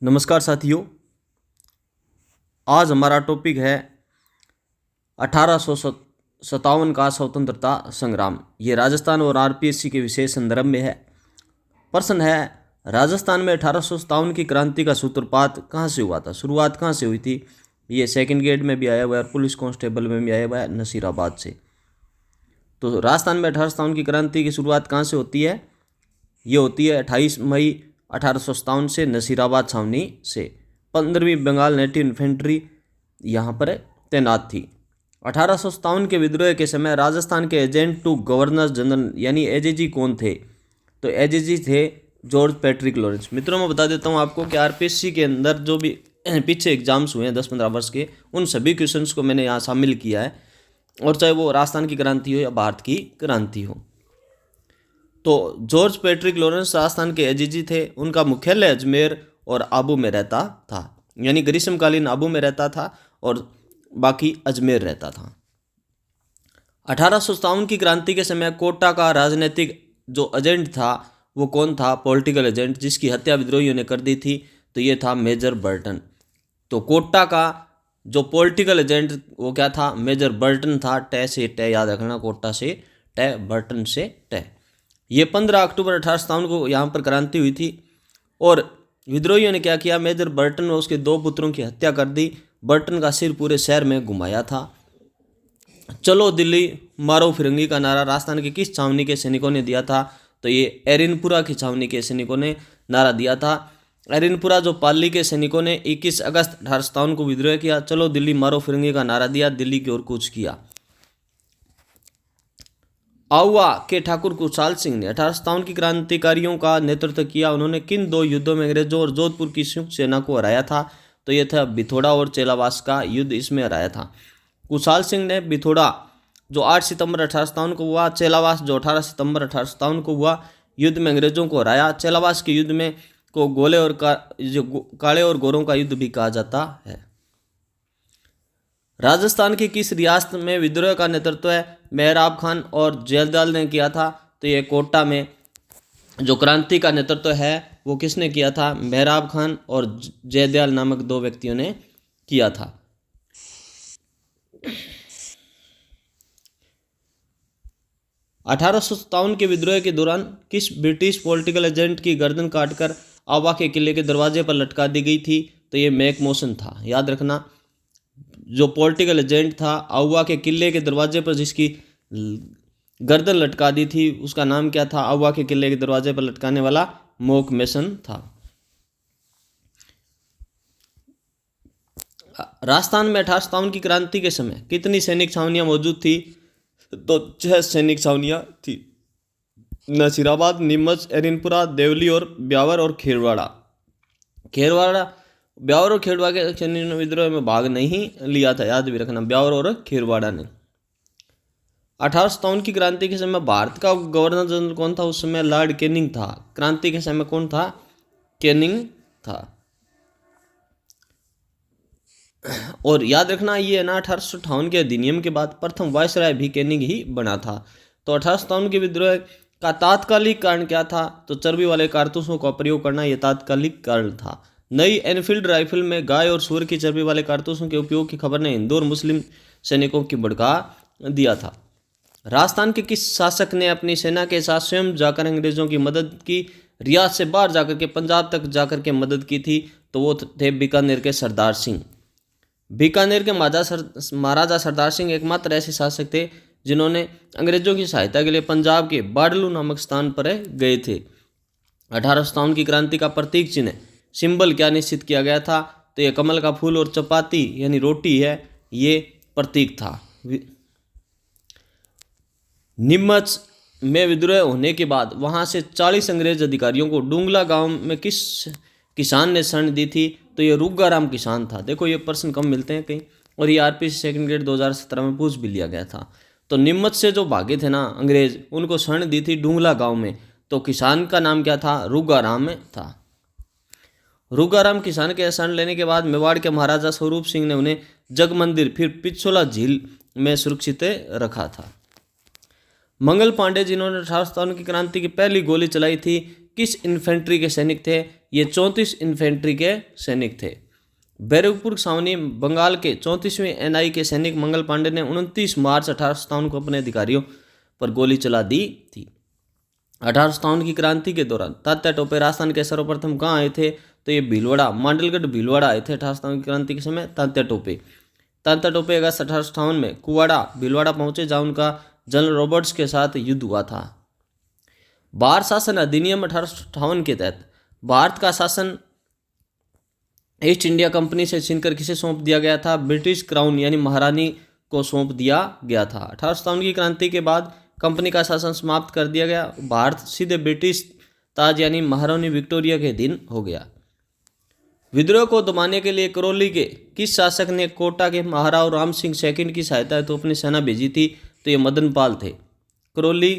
नमस्कार साथियों। आज हमारा टॉपिक है 1857 का स्वतंत्रता संग्राम। ये राजस्थान और आरपीएससी के विशेष संदर्भ में है। प्रश्न है, राजस्थान में 1857 की क्रांति का सूत्रपात कहाँ से हुआ था, शुरुआत कहाँ से हुई थी। ये सेकंड ग्रेड में भी आया हुआ है और पुलिस कांस्टेबल में भी आया हुआ है, नसीराबाद से। तो राजस्थान में 1857 की क्रांति की शुरुआत कहाँ से होती है? ये होती है 28 मई 1857 से नसीराबाद छावनी से। 15वीं बंगाल नेटिव इन्फेंट्री यहाँ पर तैनात थी। 1857 के विद्रोह के समय राजस्थान के एजेंट टू गवर्नर जनरल यानी एजेजी कौन थे? तो एजेजी थे जॉर्ज पैट्रिक लॉरेंस। मित्रों, मैं बता देता हूँ आपको कि आरपीएससी के अंदर जो भी पीछे एग्जाम्स हुए हैं 10-15 वर्ष के, उन सभी क्वेश्चंस को मैंने यहाँ शामिल किया है, और चाहे वो राजस्थान की क्रांति हो या भारत की क्रांति हो। तो जॉर्ज पैट्रिक लॉरेंस राजस्थान के एजेजी थे। उनका मुख्यालय अजमेर और आबू में रहता था, यानी ग्रीष्मकालीन आबू में रहता था और बाकी अजमेर रहता था। 1857 की क्रांति के समय कोटा का राजनीतिक जो एजेंट था वो कौन था? पॉलिटिकल एजेंट, जिसकी हत्या विद्रोहियों ने कर दी थी, तो ये था मेजर बर्टन। तो कोटा का जो पॉलिटिकल एजेंट वो क्या था? मेजर बर्टन था। टे से टे याद रखना, कोटा से टे, बर्टन से टे। ये 15 अक्टूबर 1857 को यहाँ पर क्रांति हुई थी और विद्रोहियों ने क्या किया? मेजर बर्टन और उसके 2 पुत्रों की हत्या कर दी। बर्टन का सिर पूरे शहर में घुमाया था। चलो दिल्ली मारो फिरंगी का नारा राजस्थान के किस छावनी के सैनिकों ने दिया था? तो ये एरिनपुरा की छावनी के सैनिकों ने नारा दिया था। एरिनपुरा जो पाली के सैनिकों ने 21 अगस्त 1857 को विद्रोह किया, चलो दिल्ली मारो फिरंगी का नारा दिया, दिल्ली की ओर कूच किया। आउवा के ठाकुर कुशाल सिंह ने 1857 की क्रांतिकारियों का नेतृत्व किया। उन्होंने किन 2 युद्धों में अंग्रेजों और जोधपुर की संयुक्त सेना को हराया था? तो ये था बिथोड़ा और चेलावास का युद्ध, इसमें हराया था। कुशाल सिंह ने बिथोड़ा जो 8 सितंबर 1857 को हुआ, चेलावास जो 18 सितंबर 1857 को हुआ, युद्ध में अंग्रेजों को हराया। चेलावास के युद्ध में को गोले और काले और गोरों का युद्ध भी कहा जाता है। राजस्थान की किस रियासत में विद्रोह का नेतृत्व है मेहराब खान और जयदयाल ने किया था? तो ये कोटा में जो क्रांति का नेतृत्व है वो किसने किया था? मेहराब खान और जयदयाल नामक 2 व्यक्तियों ने किया था। अठारह के विद्रोह के दौरान किस ब्रिटिश पॉलिटिकल एजेंट की गर्दन काटकर आवा के किले के दरवाजे पर लटका दी गई थी? तो ये मैकमोसन था। याद रखना, जो पॉलिटिकल एजेंट था आउवा के किले के दरवाजे पर जिसकी गर्दन लटका दी थी उसका नाम क्या था? आउवा के किले के दरवाजे पर लटकाने वाला मैकमोसन था। राजस्थान में 1857 की क्रांति के समय कितनी सैनिक छावनियां मौजूद थी? तो 6 सैनिक छावनियां थी। नसीराबाद, नीमच, एरिनपुरा, देवली और ब्यावर और खेरवाड़ा। ब्यावर और खेरवाड़ा के सैनिकों ने विद्रोह में भाग नहीं लिया था, याद भी रखना, ब्यावर और खेरवाड़ा ने। 1857 की क्रांति के समय भारत का गवर्नर जनरल कौन था? उस समय लॉर्ड कैनिंग था। क्रांति के समय कौन था? कैनिंग था। और याद रखना, ये ना 1858 के अधिनियम के बाद प्रथम वायसराय भी कैनिंग ही बना था। तो 1857 के विद्रोह का तात्कालिक कारण क्या था? तो चर्बी वाले कारतूसों का प्रयोग करना, यह तात्कालिक कारण था। नई एनफील्ड राइफल में गाय और सूअर की चर्बी वाले कारतूसों के उपयोग की खबर ने हिंदू और मुस्लिम सैनिकों की भड़का दिया था। राजस्थान के किस शासक ने अपनी सेना के साथ स्वयं जाकर अंग्रेजों की मदद की? रियाद से बाहर जाकर के पंजाब तक जाकर के मदद की थी, तो वो थे बीकानेर के सरदार सिंह। बीकानेर के महाराजा सरदार सिंह एकमात्र ऐसे शासक थे जिन्होंने अंग्रेजों की सहायता के लिए पंजाब के बाडलू नामक स्थान पर गए थे। 1857 की क्रांति का प्रतीक चिन्ह सिंबल क्या निश्चित किया गया था? तो ये कमल का फूल और चपाती यानी रोटी है, ये प्रतीक था। नीमच में विद्रोह होने के बाद वहां से 40 अंग्रेज अधिकारियों को डूंगला गांव में किस किसान ने शरण दी थी? तो ये रुग्गाराम किसान था। देखो, ये प्रश्न कम मिलते हैं कहीं, और ये आरपीएससी सेकंड ग्रेड 2017 में पूछ भी लिया गया था। तो नीमच से जो भागे थे ना अंग्रेज, उनको शरण दी थी डूंगला गांव में। तो किसान का नाम क्या था? रुग्गाराम था। रुग्गाराम किसान के शरण लेने के बाद मेवाड़ के महाराजा स्वरूप सिंह ने उन्हें जग मंदिर फिर पिछोला झील में सुरक्षित रखा था। मंगल पांडे, जिन्होंने 1857 की क्रांति की पहली गोली चलाई थी, किस इन्फेंट्री के सैनिक थे? ये 34 इन्फेंट्री के सैनिक थे। बैरकपुर छावनी बंगाल के 34वें एनआई के सैनिक मंगल पांडे ने 29 मार्च 1857 को अपने अधिकारियों पर गोली चला दी थी। 1857 की क्रांति के दौरान तात्या टोपे राजस्थान के सर्वप्रथम कहाँ आए थे? तो ये भीलवाड़ा, मांडलगढ़ भीलवाड़ा आए थे 1857 की क्रांति के समय तात्या टोपे। तात्या टोपे अगस्त 1858 में कुवाड़ा भीलवाड़ा पहुंचे, जहां उनका जनरल रॉबर्ट्स के साथ युद्ध हुआ था। बार शासन अधिनियम 1858 के तहत भारत का शासन ईस्ट इंडिया कंपनी से छीनकर किसे सौंप दिया गया था? ब्रिटिश क्राउन यानी महारानी को सौंप दिया गया था। 1857 की क्रांति के बाद कंपनी का शासन समाप्त कर दिया गया। भारत सीधे ब्रिटिश ताज यानी महारानी विक्टोरिया के अधीन हो गया। विद्रोह को दबाने के लिए करौली के किस शासक ने कोटा के महाराव राम सिंह सेकंड की सहायता तो अपनी सेना भेजी थी? तो ये मदन पाल थे। करौली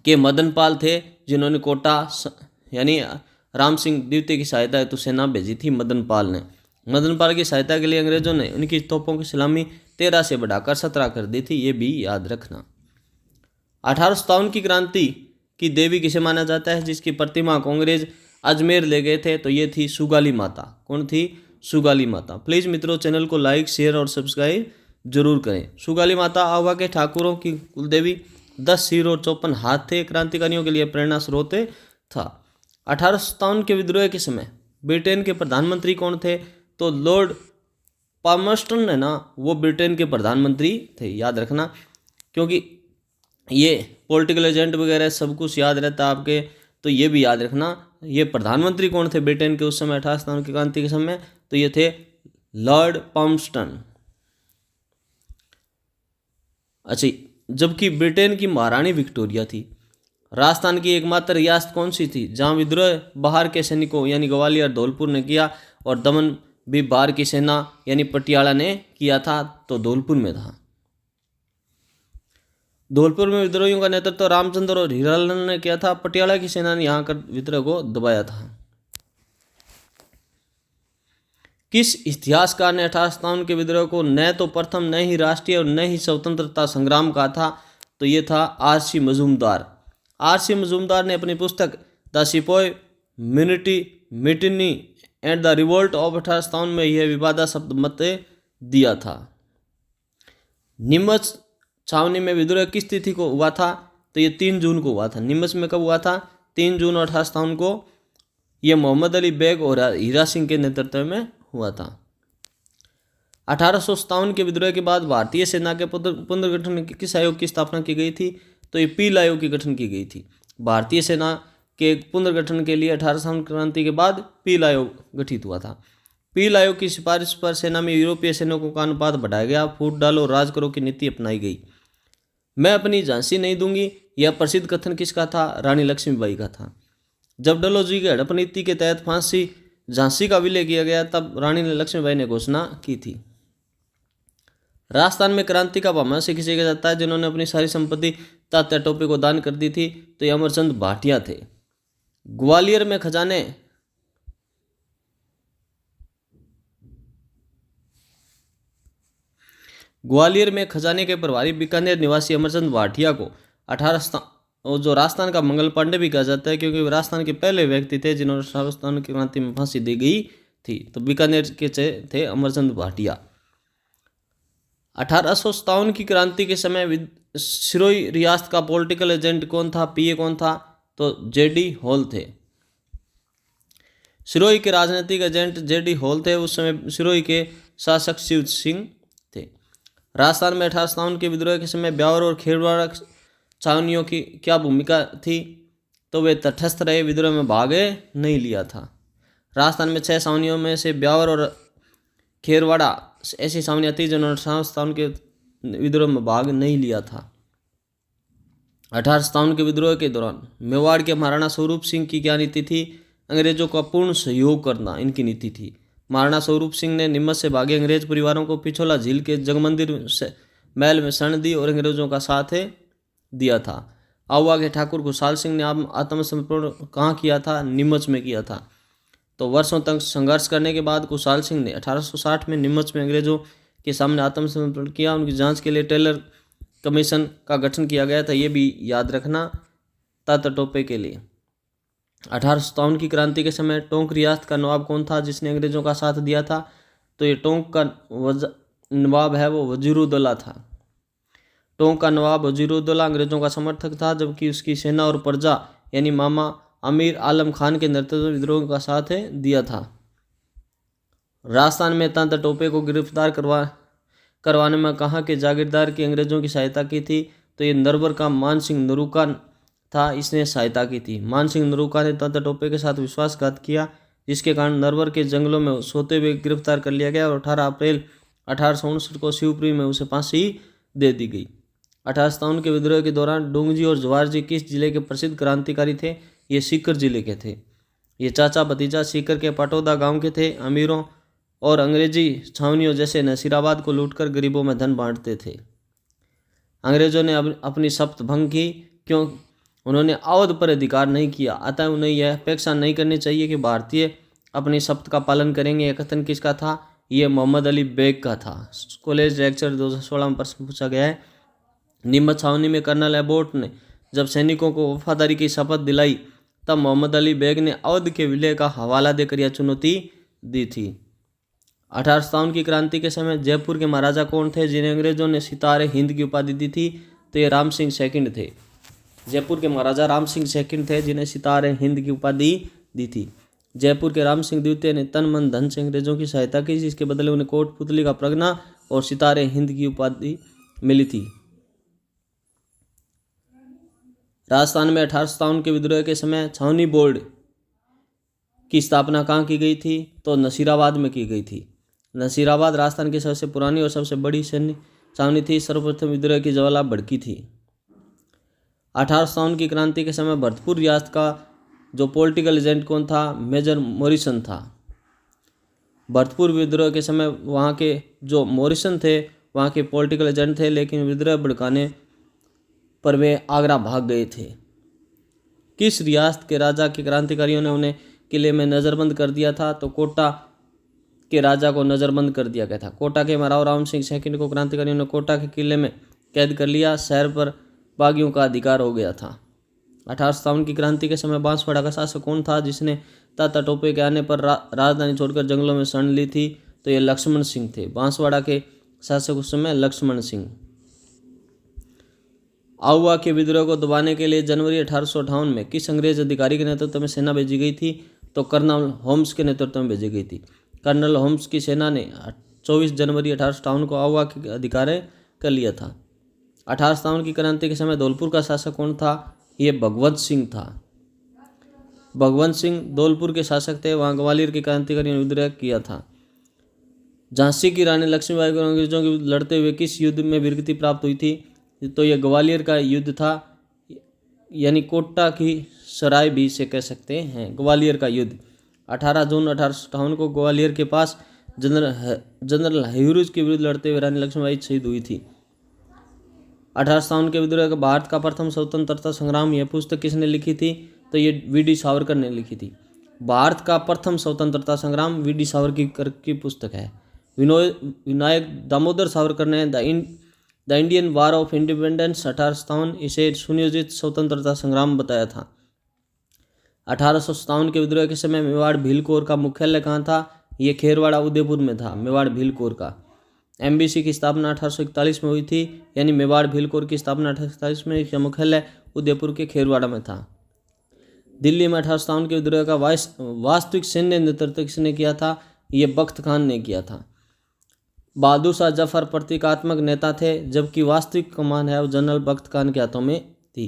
के मदन पाल थे जिन्होंने कोटा यानी राम सिंह द्वितीय की सहायता हेतु सेना भेजी थी मदन पाल ने। मदन पाल की सहायता के लिए अंग्रेजों ने उनकी तोपों की सलामी 13 से बढ़ाकर 17 कर दी थी, ये भी याद रखना। 1857 की क्रांति की देवी किसे माना जाता है, जिसकी प्रतिमा को अंग्रेज अजमेर ले गए थे? तो ये थी सुगाली माता। कौन थी? सुगाली माता। प्लीज़ मित्रों चैनल को लाइक, शेयर और सब्सक्राइब जरूर करें। सुगाली माता आवा के ठाकुरों की कुलदेवी, 10 सिर और 54 हाथ थे, क्रांतिकारियों के लिए प्रेरणा स्रोत था। 1857 के विद्रोह के समय ब्रिटेन के प्रधानमंत्री कौन थे? तो लॉर्ड पामर्स्टन है ना, वो ब्रिटेन के प्रधानमंत्री थे, याद रखना, क्योंकि ये पॉलिटिकल एजेंट वगैरह सब कुछ याद रहता है आपके, तो ये भी याद रखना। ये प्रधानमंत्री कौन थे ब्रिटेन के उस समय 1857 की क्रांति के समय? तो ये थे लॉर्ड पामर्स्टन। अच्छा, जबकि ब्रिटेन की महारानी विक्टोरिया थी। राजस्थान की एकमात्र रियासत कौन सी थी जहां विद्रोह बाहर के सैनिकों यानी ग्वालियर धौलपुर ने किया और दमन भी बाहर की सेना यानी पटियाला ने किया था? तो धौलपुर में था। धौलपुर में विद्रोहियों का नेतृत्व रामचंद्र और हीरालाल ने किया था। पटियाला की सेना ने यहां कर विद्रोह को दबाया था। किस इतिहासकार ने 1857 के विद्रोह को न तो प्रथम, न ही राष्ट्रीय और न ही स्वतंत्रता संग्राम कहा था? तो ये था आर.सी. मजूमदार। आर.सी. मजूमदार ने अपनी पुस्तक the sepoy mutiny and the revolt of 1857 में यह विवादास्पद मत दिया था। नीमच छावनी में विद्रोह किस तिथि को हुआ था? तो ये 3 जून को हुआ था। नीमच में कब हुआ था? 3 जून 1857 को। यह मोहम्मद अली बेग और हीरा सिंह के नेतृत्व में हुआ था। 1857 के विद्रोह के बाद भारतीय सेना के पुनर्गठन किस आयोग की स्थापना की गई थी? तो ये पील आयोग की गठन की गई थी। भारतीय सेना के पुनर्गठन के लिए 1857 क्रांति के बाद पील आयोग गठित हुआ था। पील आयोग की सिफारिश पर सेना में यूरोपीय सैनिकों का अनुपात बढ़ाया गया। फूट डालो राज करो की नीति अपनाई गई। मैं अपनी झांसी नहीं दूंगी, यह प्रसिद्ध कथन किसका था? रानी लक्ष्मीबाई का था। जब डलहौजी की हड़प नीति के तहत फांसी झांसी का विलय किया गया, तब रानी लक्ष्मीबाई ने घोषणा की थी। राजस्थान में क्रांति का भामाना से किसे कहा जाता है जिन्होंने अपनी सारी संपत्ति तात्या टोपे को दान कर दी थी? तो ये अमरचंद भाटिया थे। ग्वालियर में खजाने के प्रभारी बीकानेर निवासी अमरचंद भाटिया को 18 जो राजस्थान का मंगल पांडे भी कहा जाता है, क्योंकि वे राजस्थान के पहले व्यक्ति थे जिन्होंने राजस्थान की क्रांति में फांसी दी गई थी। तो बीकानेर के थे अमरचंद भाटिया। 1857 की क्रांति के समय सिरोही रियासत का पॉलिटिकल एजेंट कौन था? पीए कौन था? तो जेडी हॉल थे। सिरोही के राजनीतिक एजेंट जेडी हॉल थे। उस समय सिरोही के शासक शिव सिंह थे। राजस्थान में 1857 के विद्रोह के समय ब्यावर और खेरवाड़ा छावनियों की क्या भूमिका थी? तो वे तटस्थ रहे, विद्रोह में भाग नहीं लिया था। राजस्थान में 6 छावनियों में से ब्यावर और खेरवाड़ा ऐसी छावनियाँ थी जिन्होंने 1857 के विद्रोह में भाग नहीं लिया था। 1857 के विद्रोह के दौरान मेवाड़ के महाराणा स्वरूप सिंह की क्या नीति थी? अंग्रेजों का पूर्ण सहयोग करना इनकी नीति थी। महाराणा स्वरूप सिंह ने नीमच से भागे अंग्रेज परिवारों को पिछोला झील के जगमंदिर महल में शरण दी और अंग्रेजों का साथ दिया था। आवा के ठाकुर खुशहाल सिंह ने आत्मसमर्पण कहाँ किया था? नीमच में किया था। तो वर्षों तक संघर्ष करने के बाद खुशहाल सिंह ने 1860 में नीमच में अंग्रेजों के सामने आत्मसमर्पण किया। उनकी जांच के लिए टेलर कमीशन का गठन किया गया था, ये भी याद रखना तात्या टोपे के लिए। 1857 की क्रांति के समय टोंक रियासत का नवाब कौन था जिसने अंग्रेजों का साथ दिया था? तो ये टोंक का नवाब है वो वजीरुद्दौला था। टोंक का नवाब वजीरुद्दौला अंग्रेजों का समर्थक था, जबकि उसकी सेना और प्रजा यानी मामा अमीर आलम खान के नेतृत्व में विद्रोह का साथ दिया था। राजस्थान में तांता टोपे को गिरफ्तार करवाने में कहाँ के जागीरदार की अंग्रेजों की सहायता की थी? तो ये नरवर का मान सिंह नरूका था, इसने सहायता की थी। मान सिंह नरूका ने तांता टोपे के साथ विश्वासघात किया, जिसके कारण नरवर के जंगलों में सोते हुए गिरफ्तार कर लिया गया और 18 अप्रैल 1859 को शिवपुरी में उसे फांसी दे दी गई। 1857 के विद्रोह के दौरान डोंगजी और जवाहर जी किस जिले के प्रसिद्ध क्रांतिकारी थे? ये सीकर जिले के थे। ये चाचा भतीजा सीकर के पाटौदा गांव के थे। अमीरों और अंग्रेजी छावनियों जैसे नसीराबाद को लूटकर गरीबों में धन बांटते थे। अंग्रेजों ने अपनी शपथ भंग की, क्यों? उन्होंने अवध पर अधिकार नहीं किया, अतः उन्हें यह अपेक्षा नहीं करनी चाहिए कि भारतीय अपनी शपथ का पालन करेंगे। यह कथन किसका था? यह मोहम्मद अली बेग का था। कॉलेज लेक्चर 2016 में प्रश्न पूछा गया है। नीमच छावनी में कर्नल एबोट ने जब सैनिकों को वफादारी की शपथ दिलाई, तब मोहम्मद अली बेग ने अवध के विलय का हवाला देकर यह चुनौती दी थी। 1857 की क्रांति के समय जयपुर के महाराजा कौन थे जिन्हें अंग्रेजों ने सितारे हिंद की उपाधि दी थी? तो ये राम सिंह सेकंड थे। जयपुर के महाराजा राम सिंह सेकंड थे जिन्हें सितारे हिंद की उपाधि दी थी। जयपुर के राम सिंह द्वितीय ने तन मन धन से अंग्रेजों की सहायता की, जिसके बदले उन्हें कोटपुतली का परगना और सितारे हिंद की उपाधि मिली थी। राजस्थान में 1857 के विद्रोह के समय छावनी बोर्ड की स्थापना कहाँ की गई थी? तो नसीराबाद में की गई थी। नसीराबाद राजस्थान की सबसे पुरानी और सबसे बड़ी सैन्य छावनी थी। सर्वप्रथम विद्रोह की ज्वाला भड़की थी। 1857 की क्रांति के समय भरतपुर रियासत का जो पॉलिटिकल एजेंट कौन था? मेजर मॉरिसन था। भरतपुर विद्रोह के समय वहाँ के जो मॉरिसन थे वहाँ के पॉलिटिकल एजेंट थे, लेकिन विद्रोह भड़काने पर वे आगरा भाग गए थे। किस रियासत के राजा के क्रांतिकारियों ने उन्हें किले में नज़रबंद कर दिया था? तो कोटा के राजा को नज़रबंद कर दिया गया था। कोटा के महाराव राम सिंह सेकंड को क्रांतिकारियों ने कोटा के किले में कैद कर लिया। शहर पर बागियों का अधिकार हो गया था। 1857 की क्रांति के समय बांसवाड़ा का शासक कौन था जिसने ताता टोपे के आने पर राजधानी छोड़कर जंगलों में शरण ली थी? तो ये लक्ष्मण सिंह थे। बांसवाड़ा के शासक उस समय लक्ष्मण सिंह। आउवा के विद्रोह को दबाने के लिए जनवरी 1858 में किस अंग्रेज अधिकारी के नेतृत्व में सेना भेजी गई थी? तो कर्नल होम्स के नेतृत्व में भेजी गई थी। कर्नल होम्स की सेना ने 24 जनवरी 1858 को आउवा के अधिकार कर लिया था। 1857 की क्रांति के समय धौलपुर का शासक कौन था? ये भगवंत सिंह था। भगवंत सिंह धौलपुर के शासक थे। वहाँ ग्वालियर की क्रांतिकारियों ने विद्रोह किया था। झांसी की रानी लक्ष्मीबाई को अंग्रेजों के विरुद्ध लड़ते हुए किस युद्ध में वीरगति प्राप्त हुई थी? तो यह ग्वालियर का युद्ध था, यानी कोटा की सराय भी इसे कह सकते हैं। ग्वालियर का युद्ध 18 जून 1858 को ग्वालियर के पास जनरल ह्यूज के विरुद्ध लड़ते हुए रानी लक्ष्मीबाई शहीद हुई थी। 1857 के विद्रोह का भारत का प्रथम स्वतंत्रता संग्राम, यह पुस्तक किसने लिखी थी? तो ये वी.डी. सावरकर ने लिखी थी। भारत का प्रथम स्वतंत्रता संग्राम वी.डी. सावरकर की पुस्तक है। विनायक दामोदर सावरकर ने the Indian war of independence 1857 इसे सुनियोजित स्वतंत्रता संग्राम बताया था। 1857 के विद्रोह के समय मेवाड़ भील कोर का मुख्यालय कहाँ था? ये खेरवाड़ा उदयपुर में था। मेवाड़ भील कोर का एमबीसी की स्थापना 1841 में हुई थी, यानी मेवाड़ भील कोर की स्थापना 1841 में। इसका मुख्यालय उदयपुर के खेरवाड़ा में था। दिल्ली में 1857 के विद्रोह का वास्तविक सैन्य नेतृत्व किसने किया था? ये बख्त खान ने किया था। बहादुर शाह जफर प्रतीकात्मक नेता थे, जबकि वास्तविक कमान है वो जनरल बख्त खान के हाथों में थी।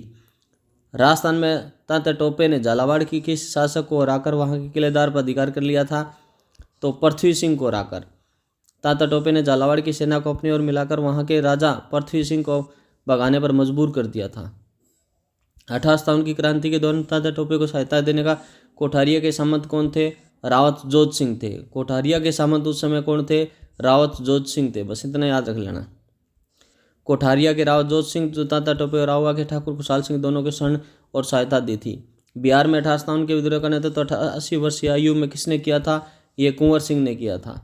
राजस्थान में तात्या टोपे ने झालावाड़ की किस शासक को हराकर वहाँ के किलेदार पर अधिकार कर लिया था? तो पृथ्वी सिंह को हराकर। तात्या टोपे ने झालावाड़ की सेना को अपनी ओर मिलाकर वहाँ के राजा पृथ्वी सिंह को भगाने पर मजबूर कर दिया था। 1857 की क्रांति के दौरान तात्या टोपे को सहायता देने का कोठारिया के सामंत कौन थे? रावत जोध सिंह थे। कोठारिया के सामंत उस समय कौन थे? रावत जोध सिंह थे। बस इतना याद रख लेना। कोठारिया के रावत जोध सिंह जो तात्या टोपे और आउवा के ठाकुर खुशहाल सिंह दोनों के शरण और सहायता दी थी। बिहार में 1857 के विद्रोह का नेतृत्व 88 वर्षीय आयु में किसने किया था? ये कुंवर सिंह ने किया था।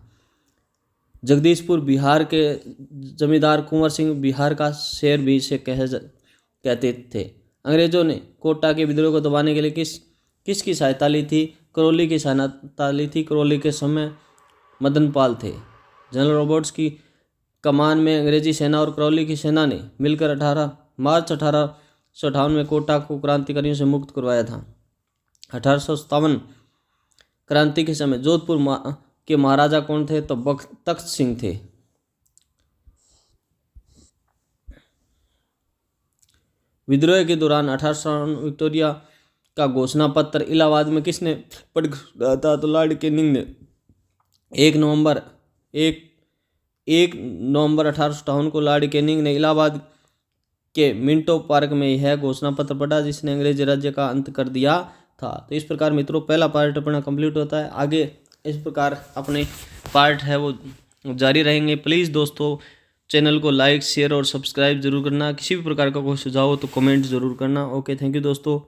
जगदीशपुर बिहार के जमींदार कुंवर सिंह बिहार का शेर भी इसे कहते थे। अंग्रेजों ने कोटा के विद्रोह को दबाने के लिए किस किसकी सहायता ली थी? करौली की सहायता ली थी। करौली के समय मदन पाल थे। जनरल रॉबर्ट्स की कमान में अंग्रेजी सेना और करौली की सेना ने मिलकर 18 मार्च 1858 में कोटा को क्रांतिकारियों से मुक्त करवाया था। 1857 क्रांति के समय जोधपुर के महाराजा कौन थे? तो तख्त सिंह थे। विद्रोह के दौरान 1858 विक्टोरिया का घोषणा पत्र इलाहाबाद में किसने पढ़ा था? तो लॉर्ड कैनिंग ने 1 नवंबर 1858 को लॉर्ड कैनिंग ने इलाहाबाद के मिंटो पार्क में यह घोषणा पत्र पढ़ा जिसने अंग्रेज राज्य का अंत कर दिया था। तो इस प्रकार मित्रों पहला पार्ट अपना कंप्लीट होता है। आगे इस प्रकार अपने पार्ट है वो जारी रहेंगे। प्लीज़ दोस्तों चैनल को लाइक शेयर और सब्सक्राइब जरूर करना। किसी भी प्रकार का कोई सुझाव हो तो कमेंट जरूर करना। ओके, थैंक यू दोस्तों।